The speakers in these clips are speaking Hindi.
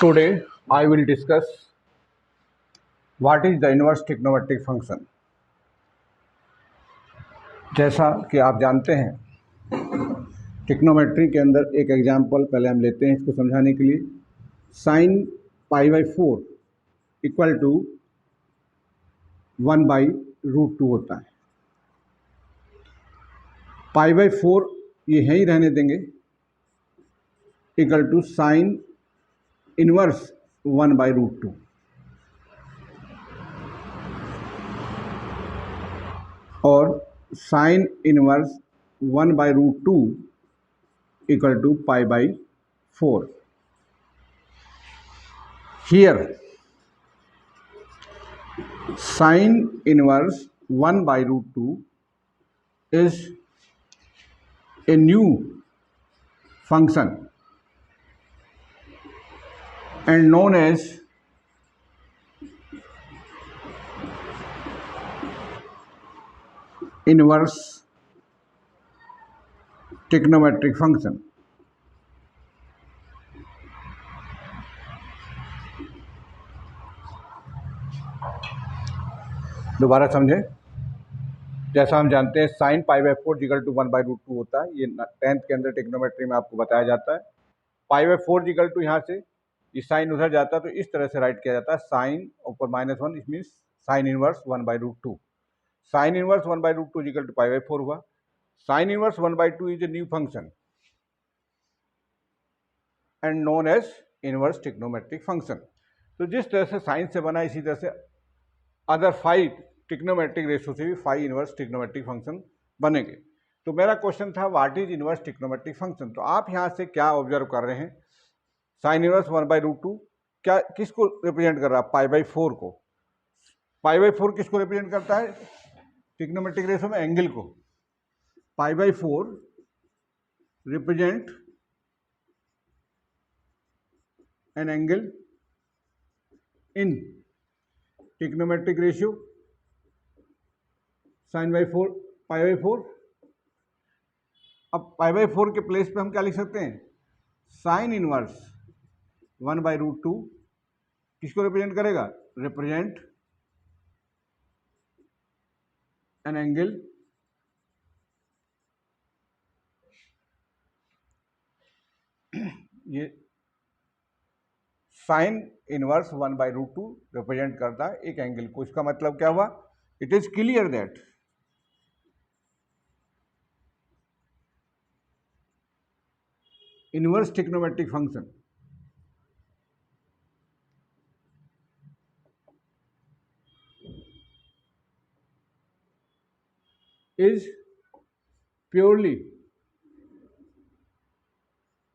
Today I will discuss what is the inverse trigonometric function। जैसा कि आप जानते हैं, ट्रिग्नोमेट्री के अंदर एक एग्जाम्पल पहले हम लेते हैं इसको समझाने के लिए। साइन π/4 इक्वल टू 1/√2 होता है। π/4 ये है ही रहने देंगे, इक्वल टू साइन इनवर्स 1/√2। और sine inverse 1/√2 equal to π/4। Here sin inverse 1/√2 is a new function and known as inverse trigonometric function। दोबारा समझें, जैसा हम जानते हैं साइन π/4 इक्वल टू 1/√2 होता है। ये 10th के अंदर ट्रिग्नोमेट्री में आपको बताया जाता है। π/4 इक्वल टू यहाँ से ये साइन उधर जाता है तो इस तरह से राइट किया जाता है, साइन ऊपर -1, it means sine inverse 1/√2। Sine inverse 1/√2 equal to π/4 हुआ। Sine inverse 1/2 is a new function and known as inverse trigonometric function. तो जिस तरह से साइन से बना, इसी तरह से अदर 5 ट्रिग्नोमेट्रिक रेशो से भी 5 इनवर्स ट्रिग्नोमेट्रिक फंक्शन बनेंगे। तो मेरा क्वेश्चन था what is inverse trigonometric function. तो आप यहाँ से क्या ऑब्जर्व कर रहे हैं, साइन इनवर्स 1/√2 क्या किसको रिप्रेजेंट कर रहा है, π/4 को। π/4 किसको रिप्रेजेंट करता है, ट्रिग्नोमेट्रिक रेशो में एंगल को। π/4 represent an angle in trigonometric ratio sin/4 π/4। अब π/4 के प्लेस पे हम क्या लिख सकते हैं, साइन इनवर्स 1/√2 किसको रिप्रेजेंट करेगा, रिप्रेजेंट एन एंगल ये साइन इनवर्स 1/√2 रिप्रेजेंट करता है एक एंगल को। इसका मतलब क्या हुआ, it is clear that inverse trigonometric function is purely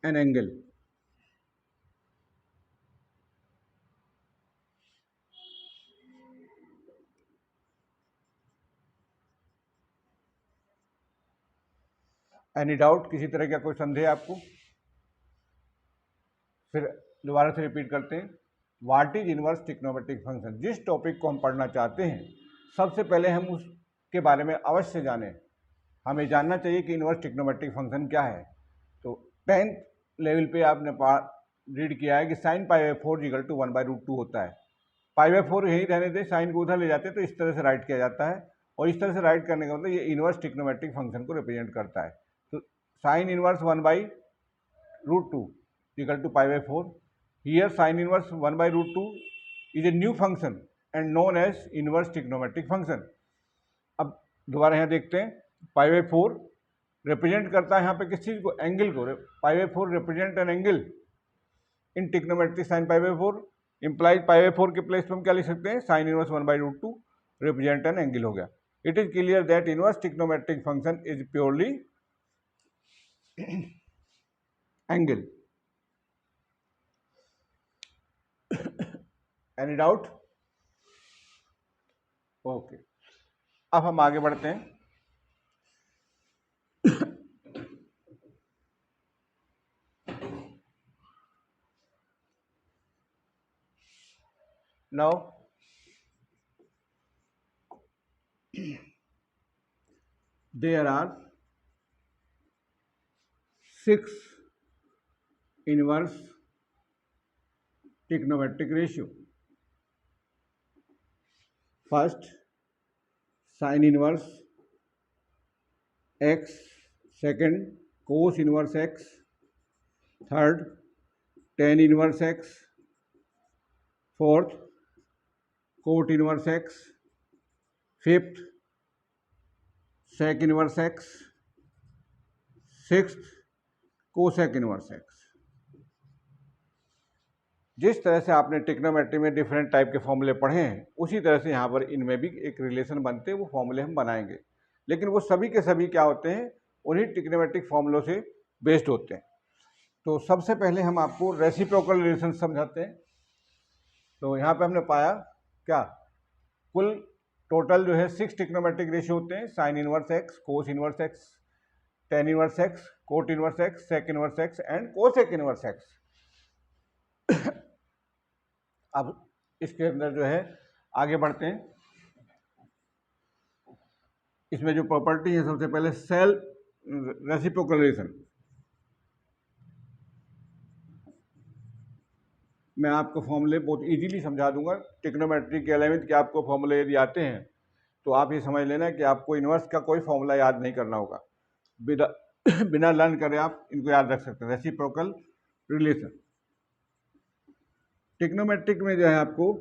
an angle any doubt, किसी तरह का कोई संदेह आपको। फिर दोबारा से रिपीट करते हैं, what is inverse trigonometric function. जिस टॉपिक को हम पढ़ना चाहते हैं सबसे पहले हम उसके बारे में अवश्य जानें। हमें जानना चाहिए कि इनवर्स ट्रिग्नोमेट्रिक फंक्शन क्या है। तो 10th लेवल पे आपने रीड किया है कि साइन π/4 इक्वल टू 1/√2 होता है। π/4 यही रहने दे, साइन को उधर ले जाते हैं तो इस तरह से राइट किया जाता है। और इस तरह से राइट करने का मतलब ये इनवर्स ट्रिग्नोमेट्रिक फंक्शन को रिप्रेजेंट करता है। तो sine inverse 1/√2 equal to π/4। Here sine inverse 1/√2 is a new function and known as inverse trigonometric function. अब दोबारा यहाँ देखते हैं, π/4 रिप्रेजेंट करता है यहाँ पे किस चीज को, एंगल को। π/4 represent an angle in trigonometric sine π/4 implies π/4 के प्लेस पे हम क्या लिख सकते हैं, sine inverse 1/√2 represent an angle हो गया। It is clear that inverse trigonometric function is purely angle. Any doubt, okay. अब हम आगे बढ़ते हैं। Now there are 6 inverse trigonometric ratio. First sine inverse x, second cos inverse x, third tan inverse x, fourth cot inverse x, fifth sec inverse x, sixth cosec inverse x. जिस तरह से आपने ट्रिग्नोमेट्री में डिफरेंट टाइप के फॉर्मूले पढ़े हैं, उसी तरह से यहाँ पर इनमें भी एक रिलेशन बनते हैं, वो फॉर्मूले हम बनाएंगे। लेकिन वो सभी के सभी क्या होते हैं, उन्हीं ट्रिग्नोमेट्रिक फॉर्मूलों से बेस्ड होते हैं। तो सबसे पहले हम आपको रेसिप्रोकल रिलेशन समझाते हैं। तो यहाँ पे हमने पाया क्या, कुल टोटल जो है 6 ट्रिग्नोमेट्रिक रेशियो होते हैं। Sine inverse x, cos inverse x, tan inverse x, cot inverse x, sec inverse x and cosec inverse x. अब इसके अंदर जो है आगे बढ़ते हैं। इसमें जो प्रॉपर्टी है, सबसे पहले सेल्फ रेसिप्रोकल रिलेशन। मैं आपको फॉर्मूले बहुत इजीली समझा दूंगा। ट्रिग्नोमेट्री के 11वीं के आपको फॉर्मूले यदि आते हैं तो आप ये समझ लेना कि आपको इनवर्स का कोई फॉर्मूला याद नहीं करना होगा, बिना लर्न करे आप इनको याद रख सकते हैं। रेसिप्रोकल रिलेशन ट्रिग्नोमेट्रिक में जो है आपको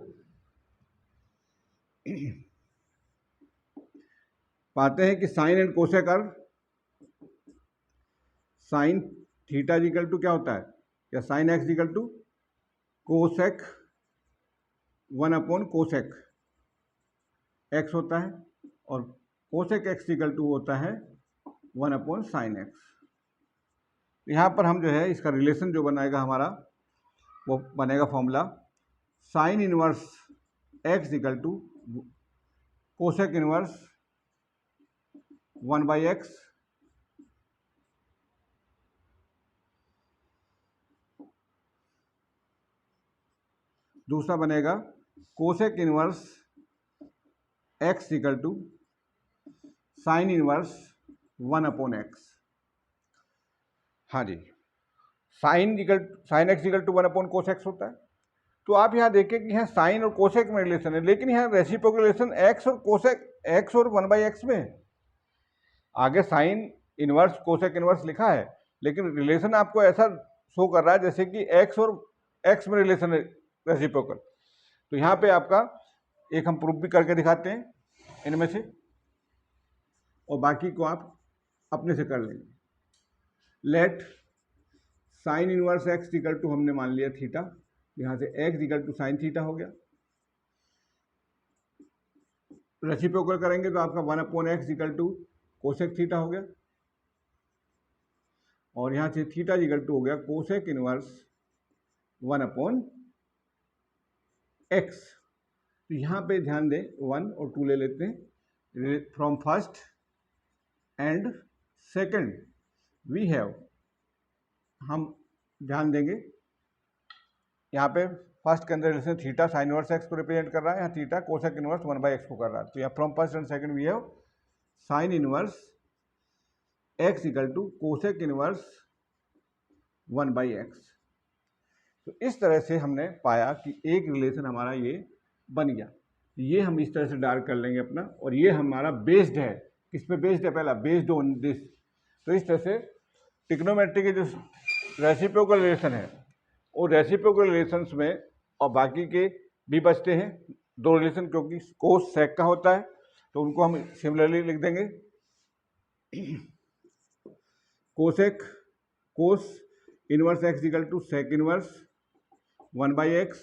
पाते हैं कि sine and cosec are, sine theta equal to क्या होता है, या sine x equal to cosec 1/कोसेक एक्स होता है, और कोसेक एक्स इक्वल टू होता है 1/साइन एक्स। यहाँ पर हम जो है इसका रिलेशन जो बनाएगा हमारा, वो बनेगा formula sine inverse x equal to cosec inverse 1/x दूसरा बनेगा cosec inverse x equal to sine inverse 1/x। हाँ जी, साइन एक्स इक्वल टू 1/कोसेक्स होता है। तो आप यहाँ देखें कि यहाँ साइन और कोसेक में रिलेशन है, लेकिन यहाँ रेसिप्रोकल रिलेशन एक्स और कोसेक, एक्स और 1/x में है। आगे साइन इनवर्स कोसेक इनवर्स लिखा है, लेकिन रिलेशन आपको ऐसा शो कर रहा है जैसे कि एक्स और एक्स में रिलेशन है रेसिप्रोकल। तो यहाँ पे आपका एक हम प्रूफ भी करके दिखाते हैं इनमें से, और बाकी को आप अपने से कर लेंगे। Let sine inverse x equal to, हमने मान लिया थीटा, यहाँ से x equal to sine theta हो गया। रेसिप्रोकल करेंगे तो आपका 1/x equal to cosec theta हो गया, और यहाँ से थीटा इक्वल टू हो गया कोसेक इनवर्स 1/x। तो यहाँ पे ध्यान दें, 1 और 2 ले लेते हैं। From first and second we have, हम ध्यान देंगे यहाँ पे फर्स्ट के अंदर relation theta sine inverse x को रिप्रेजेंट कर रहा है, यहाँ थीटा कोसेक इनवर्स 1/x को कर रहा है। तो यहाँ from first and second we have sine inverse x equal to cosec inverse 1/x। तो इस तरह से हमने पाया कि एक रिलेशन हमारा ये बन गया। ये हम इस तरह से डार्क कर लेंगे अपना, और ये हमारा बेस्ड है, किस पे बेस्ड है, पहला बेस्ड ऑन दिस। तो इस तरह से ट्रिग्नोमेट्री के जो रेसिप्रोकल रिलेशन है, वो रेसिप्रोकल रिलेशंस में और बाकी के भी बचते हैं 2 रिलेशन, क्योंकि कोस सेक का होता है, तो उनको हम सिमिलरली लिख देंगे। Cosec, cos inverse x equal to sec inverse 1/x,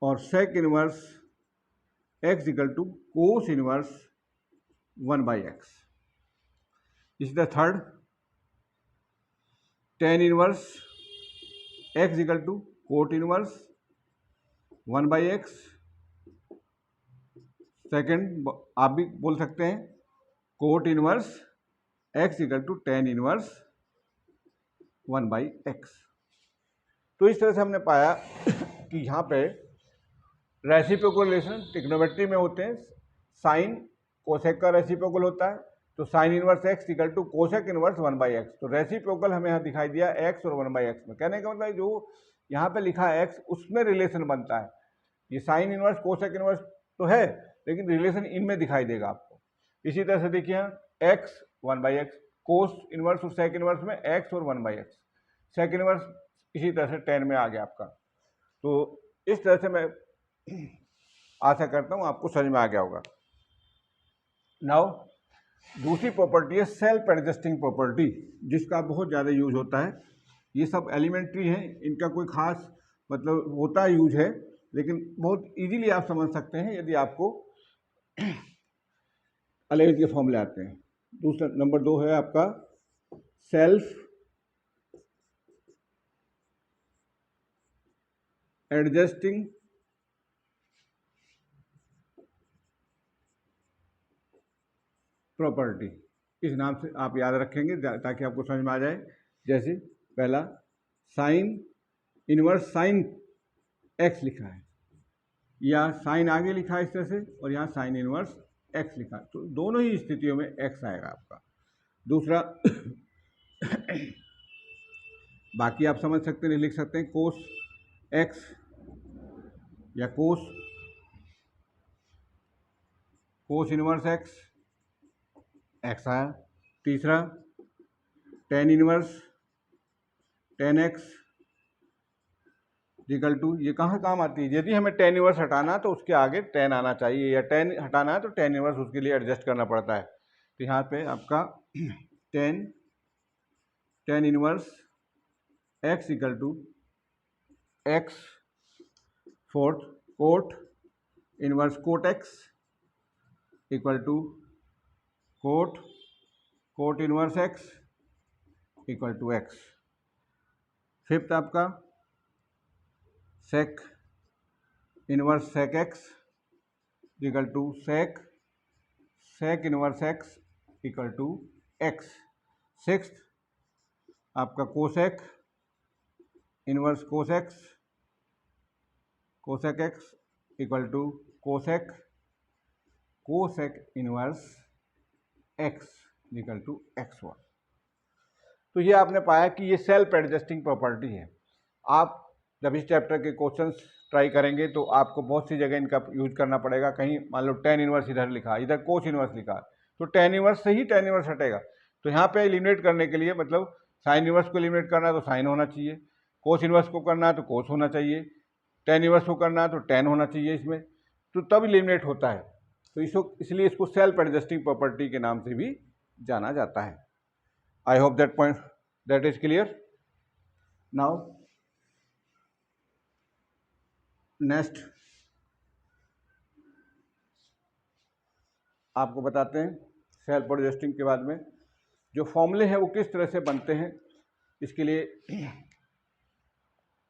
और sec inverse x equal to cos inverse 1/x। इसी तरह third tan inverse x equal to cot inverse 1/x। Second आप भी बोल सकते हैं cot inverse x equal to tan inverse 1/x। तो इस तरह से हमने पाया कि यहाँ पे रेसिप्रोकल रिलेशन ट्रिग्नोमेट्री में होते हैं। साइन कोसेक का रेसिप्रोकल होता है, तो तो sine inverse x equal to cosec inverse 1/x। तो रेसिप्रोकल हमें यहाँ दिखाई दिया x और 1/x में। कहने का मतलब जो यहाँ पे लिखा है x उसमें रिलेशन बनता है। ये साइन इनवर्स कोसेक इनवर्स तो है, लेकिन रिलेशन इनमें दिखाई देगा आपको। इसी तरह से देखिए यहाँ x 1/x, कोस इनवर्स और सेक इनवर्स में x और 1/x, सेक इनवर्स इसी तरह से 10 में आ गया आपका। तो इस तरह से मैं आशा करता हूँ आपको समझ में आ गया होगा। नाउ दूसरी प्रॉपर्टी है सेल्फ एडजस्टिंग प्रॉपर्टी, जिसका बहुत ज़्यादा यूज होता है। ये सब एलिमेंट्री है, इनका कोई खास मतलब होता यूज है, लेकिन बहुत इजीली आप समझ सकते हैं यदि आपको 11th के फॉर्मूले आते हैं। दूसरा नंबर 2 है आपका सेल्फ एडजस्टिंग प्रॉपर्टी। इस नाम से आप याद रखेंगे ताकि आपको समझ में आ जाए। जैसे पहला साइन इनवर्स साइन एक्स लिखा है, या साइन आगे लिखा है इस तरह से, और यहाँ साइन इनवर्स एक्स लिखा है, तो दोनों ही स्थितियों में एक्स आएगा आपका। दूसरा बाकी आप समझ सकते हैं, लिख सकते हैं कोस एक्स या कोस इनवर्स एक्स, एक्स आया। तीसरा tan inverse tan x equal to, ये कहाँ काम आती है, यदि हमें टेन इनवर्स हटाना है तो उसके आगे टेन आना चाहिए, या टेन हटाना है तो टेन इनवर्स उसके लिए एडजस्ट करना पड़ता है। तो यहाँ पे आपका tan inverse x equal to x fourth cot inverse cot x equal to cot inverse x equal to x. Fifth आपका sec inverse sec x equal to sec inverse x equal to x. Sixth आपका cosec inverse cosec x equal to cosec inverse x equal to x1। तो ये आपने पाया कि ये सेल्फ एडजस्टिंग प्रॉपर्टी है। आप जब इस चैप्टर के क्वेश्चंस ट्राई करेंगे तो आपको बहुत सी जगह इनका यूज करना पड़ेगा। कहीं मान लो टेन इनवर्स इधर लिखा, इधर कोस इनवर्स लिखा, तो टेन इनवर्स से ही टेन इनवर्स हटेगा। तो यहाँ पे एलिमिनेट करने के लिए, मतलब साइन इनवर्स को एलिमिनेट करना है तो साइन होना चाहिए, कोस इनवर्स को करना है तो कोस होना चाहिए, टेन इनवर्स को करना है तो टेन होना चाहिए इसमें, तो तब एलिमिनेट होता है। तो इसलिए इसको सेल्फ एडजस्टिंग प्रॉपर्टी के नाम से भी जाना जाता है। I hope that is clear. Now next आपको बताते हैं सेल्फ एडजस्टिंग के बाद में जो फॉर्मूले हैं वो किस तरह से बनते हैं। इसके लिए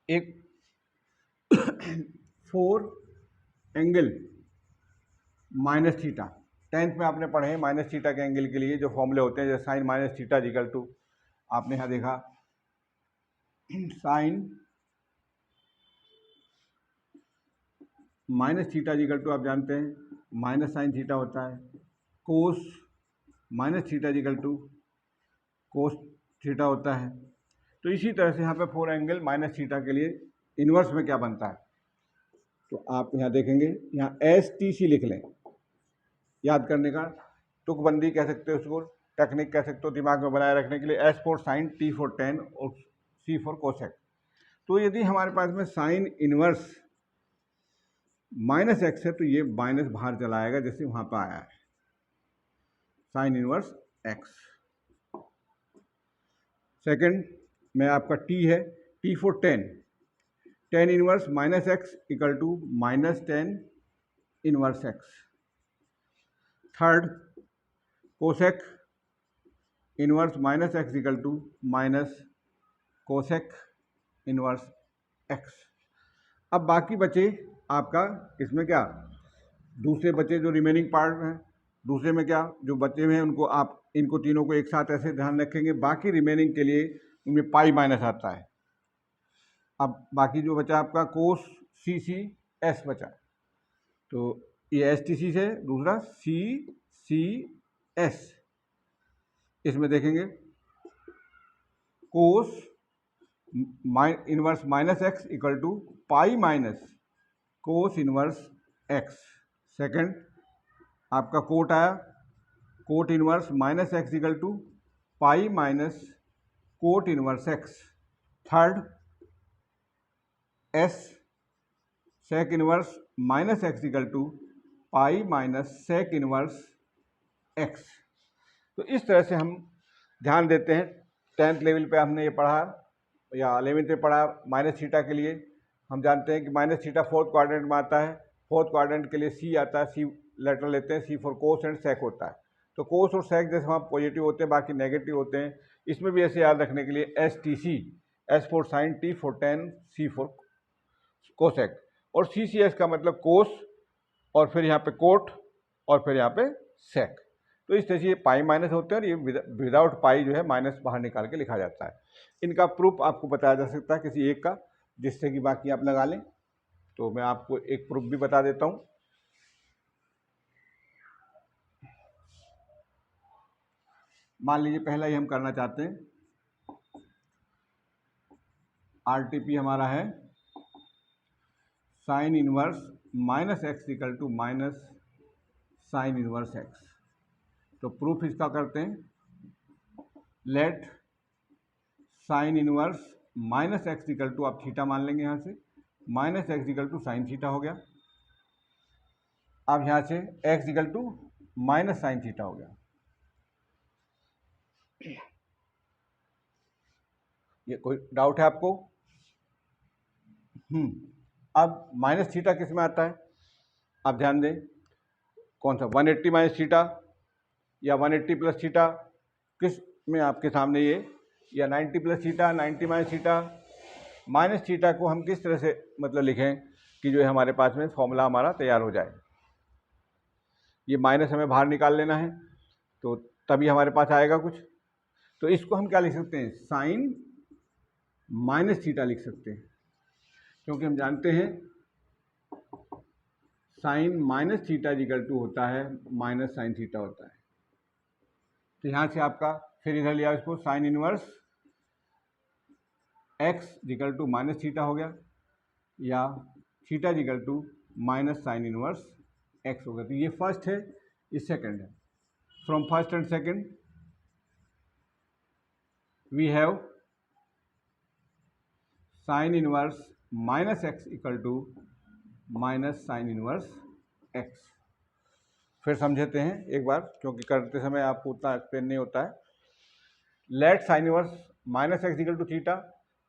एक 4 एंगल माइनस थीटा, 10th में आपने पढ़े हैं माइनस थीटा के एंगल के लिए जो फॉर्मूले होते हैं, जैसे sine minus theta equal to, आपने यहाँ देखा sine minus theta equal to, आप जानते हैं माइनस साइन थीटा होता है, cos minus theta equal to cos theta होता है। तो इसी तरह से यहाँ पे 4 एंगल माइनस थीटा के लिए इन्वर्स में क्या बनता है, तो आप यहाँ देखेंगे, यहाँ STC लिख लें, याद करने का तुकबंदी कह सकते हो, उसको टेक्निक कह सकते हो दिमाग में बनाए रखने के लिए। S for sine, T for tan और C फॉर कोसेक। तो यदि हमारे पास में साइन इनवर्स माइनस एक्स है तो ये माइनस बाहर चला आएगा, जैसे वहाँ पर आया है साइन इनवर्स एक्स। सेकेंड में आपका T है, T for tan inverse minus x equal to minus tan inverse x. Third cosec inverse minus x equal to minus cosec inverse x. अब बाकी बचे आपका इसमें क्या, दूसरे बचे जो रिमेनिंग पार्ट हैं, दूसरे में क्या जो बचे हुए हैं उनको आप इनको तीनों को एक साथ ऐसे ध्यान रखेंगे। बाकी रिमेनिंग के लिए उनमें पाई माइनस आता है। अब बाकी जो बचा आपका कोस CCS बचा, तो ये STC से दूसरा CCS, इसमें देखेंगे cos inverse minus x equal to pi minus cos inverse x. Second आपका कोट आया cot inverse minus x equal to pi minus cot inverse x. Third S sec inverse minus x equal to pi minus sec inverse x. तो इस तरह से हम ध्यान देते हैं। 10th लेवल पे हमने ये पढ़ा या 11th में पढ़ा माइनस थीटा के लिए हम जानते हैं कि माइनस थीटा फोर्थ क्वाड्रेंट में आता है। फोर्थ क्वाड्रेंट के लिए सी आता है, सी लेटर लेते हैं, सी फॉर कोस एंड सेक होता है। तो कोस और सेक जैसे वहाँ पॉजिटिव होते हैं बाकी नेगेटिव होते हैं, इसमें भी ऐसे याद रखने के लिए S T C, S for sine, T for tan, C for cosec. और सी सी एस का मतलब कोस और फिर यहाँ पे कोट और फिर यहाँ पे सेक। तो इस तरह से ये पाई माइनस होते हैं और ये विदाउट पाई जो है माइनस बाहर निकाल के लिखा जाता है। इनका प्रूफ आपको बताया जा सकता है किसी एक का, जिससे कि बाकी आप लगा लें। तो मैं आपको एक प्रूफ भी बता देता हूँ। मान लीजिए पहला ही हम करना चाहते हैं, आरटीपी हमारा है sine inverse minus x equal to minus sine inverse x. तो प्रूफ इसका करते हैं, let sine inverse minus x equal to, आप थीटा मान लेंगे यहाँ से, minus x equal to sine theta हो गया। अब यहाँ से x equal to minus sine theta हो गया। ये कोई डाउट है आपको? अब माइनस थीटा किस में आता है आप ध्यान दें, कौन सा 180 माइनस थीटा या 180 प्लस थीटा, किस में आपके सामने ये, या 90 plus theta, 90 minus theta. Minus theta को हम किस तरह से मतलब लिखें कि जो है हमारे पास में फॉर्मूला हमारा तैयार हो जाए। ये माइनस हमें बाहर निकाल लेना है तो तभी हमारे पास आएगा कुछ। तो इसको हम क्या लिख सकते हैं, साइन माइनस थीटा लिख सकते हैं, क्योंकि हम जानते हैं sine minus theta equal to होता है माइनस साइन थीटा होता है। तो यहाँ से आपका फिर इधर लिया इसको, sine inverse x equal to minus theta हो गया या theta equal to minus sine inverse x हो गया। तो ये फर्स्ट है, ये सेकंड है। From first and second we have sine inverse minus x equal to minus sine inverse x. फिर समझते हैं एक बार, क्योंकि करते समय आपको उतना एक्सप्लेन नहीं होता है। Let sine inverse minus x equal to theta,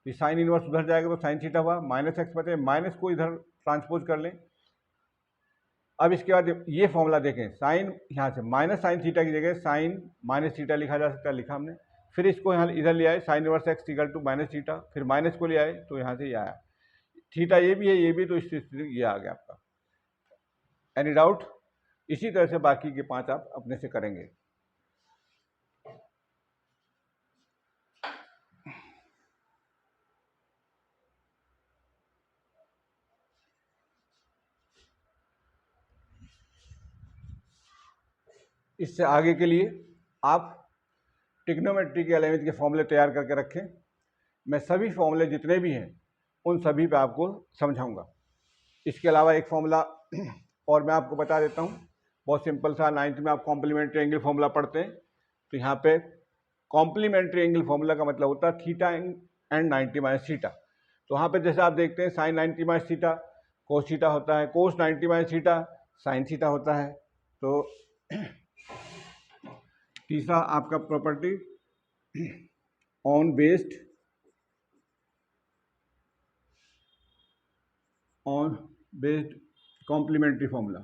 ये साइन इनवर्स उधर जाएगा तो साइन थीटा हुआ, माइनस एक्स बचे, माइनस को इधर ट्रांसपोज कर लें। अब इसके बाद ये फॉर्मूला देखें, साइन यहाँ से माइनस साइन थीटा की जगह साइन माइनस थीटा लिखा जा सकता है, लिखा हमने। फिर इसको यहाँ इधर ले आए, sine inverse x equal to minus theta, फिर माइनस को ले आए तो यहाँ से ये आया, थीटा ये भी है ये भी, तो इस स्थिति ये आ गया आपका। Any doubt? इसी तरह से बाकी के 5 आप अपने से करेंगे। इससे आगे के लिए आप ट्रिग्नोमेट्री के 11th के फॉर्मूले तैयार करके रखें। मैं सभी फॉर्मूले जितने भी हैं उन सभी पे आपको समझाऊंगा। इसके अलावा एक फॉर्मूला और मैं आपको बता देता हूँ, बहुत सिंपल सा। 9th में आप कॉम्प्लीमेंट्री एंगल फॉर्मूला पढ़ते हैं, तो यहाँ पे कॉम्प्लीमेंट्री एंगल फॉर्मूला का मतलब होता है थीटा एंड 90 माइनस थीटा। तो वहाँ पे जैसे आप देखते हैं sine 90 minus theta cos theta होता है, cos 90 minus theta sine theta होता है। तो तीसरा आपका property on based complementary formula.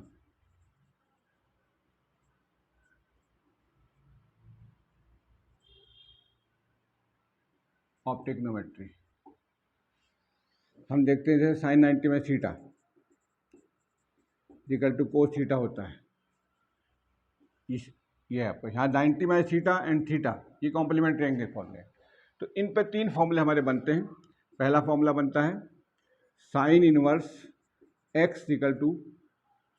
Of trigonometry हम देखते हैं जैसे साइन 90 में theta equal to cos theta होता है। ये है आपको यहाँ 90 में थीटा एंड थीटा, ये कॉम्प्लीमेंट्री एंगल फॉर्मूले। तो इन पे 3 फॉर्मूले हमारे बनते हैं। पहला फॉर्मूला बनता है sine inverse x equal to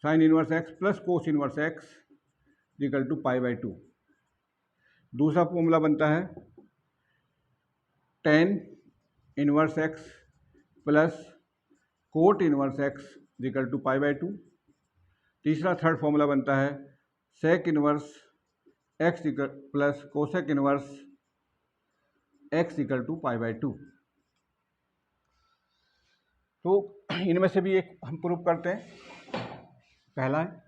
sine inverse x plus cos inverse x equal to pi by 2। दूसरा फॉर्मूला बनता है tan inverse x plus cot inverse x equal to π/2। तीसरा थर्ड फॉर्मूला बनता है sec inverse x plus cosec inverse x equal to π/2। तो इनमें से भी एक हम प्रूव करते हैं। पहला है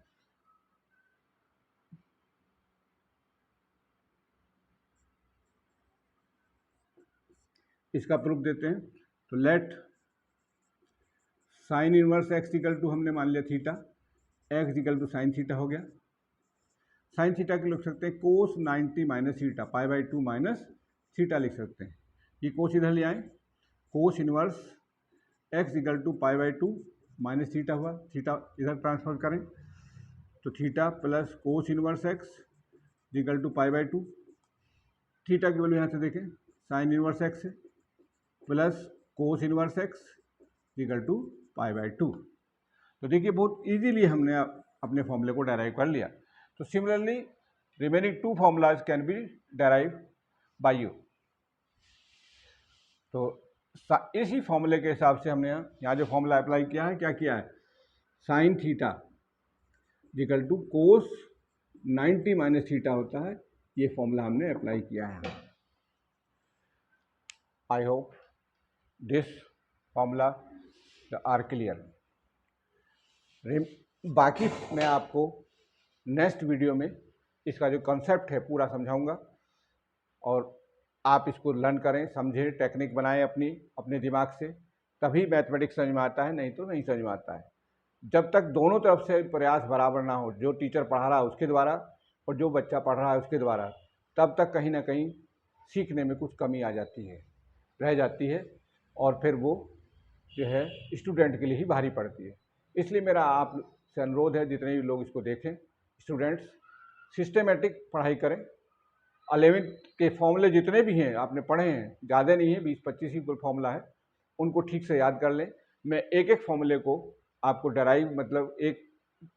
इसका प्रूफ देते हैं। तो let sine inverse x equal to हमने मान लिया theta, x equal to sine theta हो गया। साइन थीटा के लिख सकते हैं cos 90 minus theta, π/2 minus theta लिख सकते हैं। ये कोस इधर ले आए, cos inverse x equal to π/2 minus theta हुआ, थीटा इधर ट्रांसफर करें तो theta plus cos inverse x equal to π/2। Theta की वैल्यू यहाँ से देखें साइन इनवर्स x है plus cos inverse x equal to π/2। तो देखिए बहुत इजीली हमने अपने फॉर्मूले को डेराइव कर लिया। तो similarly remaining two formulas can be derive by you. तो इसी फॉर्मूले के हिसाब से हमने यहाँ जो फॉर्मूला अप्लाई किया है, क्या किया है, sine theta equal to cos 90 minus theta होता है, ये फॉर्मूला हमने अप्लाई किया है। I hope this formula are clear. बाकी मैं आपको नेक्स्ट वीडियो में इसका जो कॉन्सेप्ट है पूरा समझाऊंगा और आप इसको लर्न करें, समझें, टेक्निक बनाएं अपने दिमाग से, तभी मैथमेटिक्स समझ में आता है, नहीं तो नहीं समझ में आता है। जब तक दोनों तरफ से प्रयास बराबर ना हो, जो टीचर पढ़ा रहा है उसके द्वारा और जो बच्चा पढ़ रहा है उसके द्वारा, तब तक कहीं ना कहीं सीखने में कुछ कमी आ जाती है, रह जाती है और फिर वो जो है स्टूडेंट के लिए ही भारी पड़ती है। इसलिए मेरा आप से अनुरोध है, जितने भी लोग इसको देखें, स्टूडेंट्स सिस्टेमेटिक पढ़ाई करें। 11th के फॉर्मूले जितने भी हैं आपने पढ़े हैं, ज़्यादा नहीं है, 20-25 ही फॉर्मूला है, उनको ठीक से याद कर लें। मैं एक एक फॉर्मूले को आपको डेराइव, मतलब एक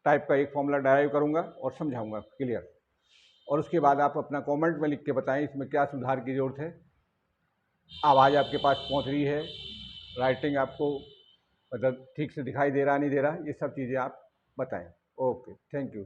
टाइप का एक फॉर्मूला डेराइव करूँगा और समझाऊँगा क्लियर। और उसके बाद आप अपना कमेंट में लिख के बताएं इसमें क्या सुधार की ज़रूरत है। आवाज़ आपके पास पहुँच रही है, राइटिंग आपको मतलब ठीक से दिखाई दे रहा नहीं दे रहा, ये सब चीज़ें आप बताएं। Okay, thank you.